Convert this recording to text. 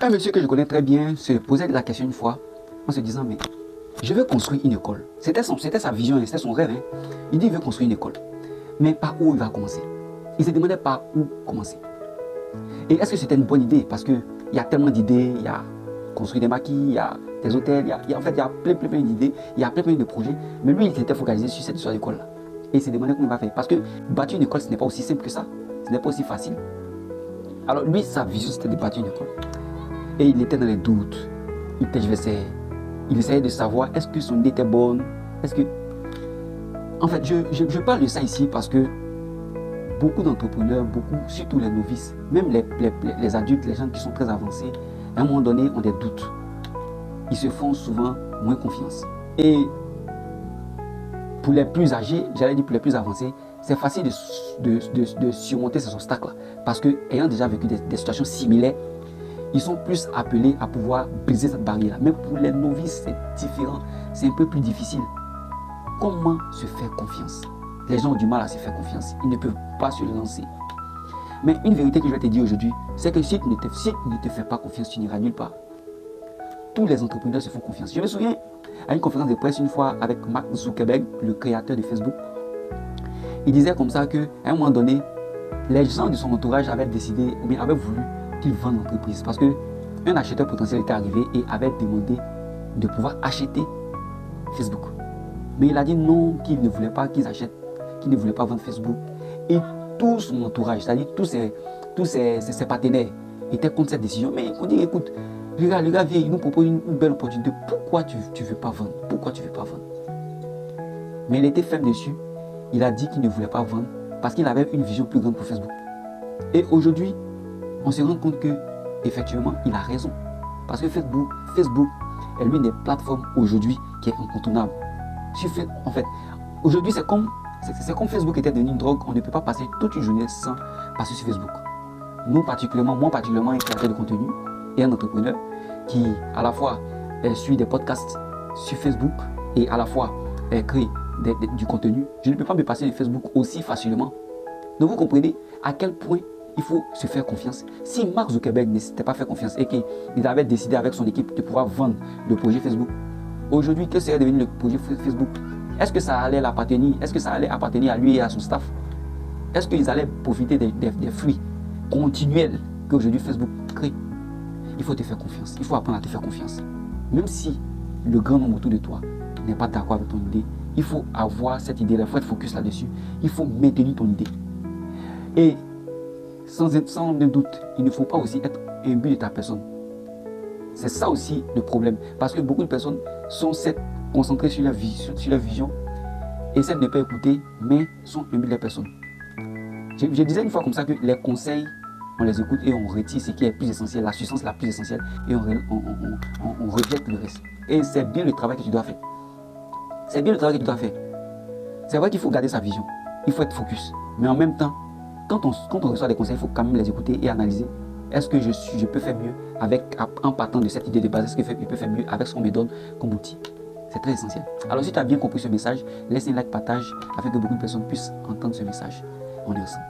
Un monsieur que je connais très bien se posait la question une fois en se disant, mais je veux construire une école. C'était sa vision, c'était son rêve. Hein. Il dit, il veut construire une école. Mais par où il va commencer? Il se demandait par où commencer. Et est-ce que c'était une bonne idée? Parce qu'il y a tellement d'idées, il y a construire des maquis, il y a des hôtels, en fait, il y a plein d'idées, il y a plein de projets. Mais lui, il s'était focalisé sur cette histoire d'école-là. Et il s'est demandé comment il va faire. Parce que bâtir une école, ce n'est pas aussi simple que ça. Ce n'est pas aussi facile. Alors lui, sa vision, c'était de bâtir une école. Et il était dans les doutes. Il tergiversait. Il essayait de savoir est-ce que son idée était bonne. Est-ce que... En fait, je parle de ça ici parce que beaucoup d'entrepreneurs, surtout les novices, même les adultes, les gens qui sont très avancés, à un moment donné, ont des doutes. Ils se font souvent moins confiance. Et pour les plus âgés, j'allais dire pour les plus avancés, c'est facile de surmonter ces obstacles-là. Parce qu'ayant déjà vécu des situations similaires, ils sont plus appelés à pouvoir briser cette barrière-là. Mais pour les novices, c'est différent. C'est un peu plus difficile. Comment se faire confiance? Les gens ont du mal à se faire confiance. Ils ne peuvent pas se lancer. Mais une vérité que je vais te dire aujourd'hui, c'est que si tu ne te fais pas confiance, tu n'iras nulle part. Tous les entrepreneurs se font confiance. Je me souviens à une conférence de presse une fois avec Mark Zuckerberg, le créateur de Facebook. Il disait comme ça qu'à un moment donné, les gens de son entourage avaient décidé, ou bien avaient voulu qu'il vende l'entreprise. Parce qu'un acheteur potentiel était arrivé et avait demandé de pouvoir acheter Facebook. Mais il a dit non, qu'il ne voulait pas qu'ils achètent, qu'il ne voulait pas vendre Facebook. Et tout son entourage, c'est-à-dire tous ses partenaires étaient contre cette décision. Mais on dit, écoute, le gars vient, il nous propose une belle opportunité. Pourquoi tu ne veux pas vendre? Pourquoi tu ne veux pas vendre? Mais il était ferme dessus. Il a dit qu'il ne voulait pas vendre parce qu'il avait une vision plus grande pour Facebook. Et aujourd'hui, on se rend compte que effectivement, il a raison. Parce que Facebook est l'une des plateformes aujourd'hui qui est incontournable. En fait, aujourd'hui, c'est comme Facebook était devenu une drogue. On ne peut pas passer toute une journée sans passer sur Facebook. Moi particulièrement, un créateur de contenu et un entrepreneur qui à la fois suit des podcasts sur Facebook et à la fois crée du contenu, je ne peux pas me passer de Facebook aussi facilement. Donc vous comprenez à quel point il faut se faire confiance. Si Mark Zuckerberg ne s'était pas fait confiance et qu'il avait décidé avec son équipe de pouvoir vendre le projet Facebook, aujourd'hui, quel serait devenu le projet Facebook? Est-ce que ça allait l'appartenir? Est-ce que ça allait appartenir à lui et à son staff? Est-ce qu'ils allaient profiter des fruits continuels qu'aujourd'hui Facebook crée? Il faut te faire confiance. Il faut apprendre à te faire confiance. Même si le grand nombre autour de toi n'est pas d'accord avec ton idée, il faut avoir cette idée-là, il faut être focus là-dessus. Il faut maintenir ton idée. Et sans doute, il ne faut pas aussi être imbu de ta personne. C'est ça aussi le problème. Parce que beaucoup de personnes sont concentrées sur leur vision, essaient de ne pas écouter, mais sont imbues de la personne. Je disais une fois comme ça que les conseils, on les écoute et on retire ce qui est plus essentiel, la substance la plus essentielle, et on rejette le reste. Et c'est bien le travail que tu dois faire. C'est bien le travail que tu dois faire. C'est vrai qu'il faut garder sa vision. Il faut être focus. Mais en même temps, quand on reçoit des conseils, il faut quand même les écouter et analyser. Est-ce que je peux faire mieux en partant de cette idée de base? Est-ce que je peux faire mieux avec ce qu'on me donne comme outil? C'est très essentiel. Alors si tu as bien compris ce message, laisse un like, partage afin que beaucoup de personnes puissent entendre ce message. On est ensemble.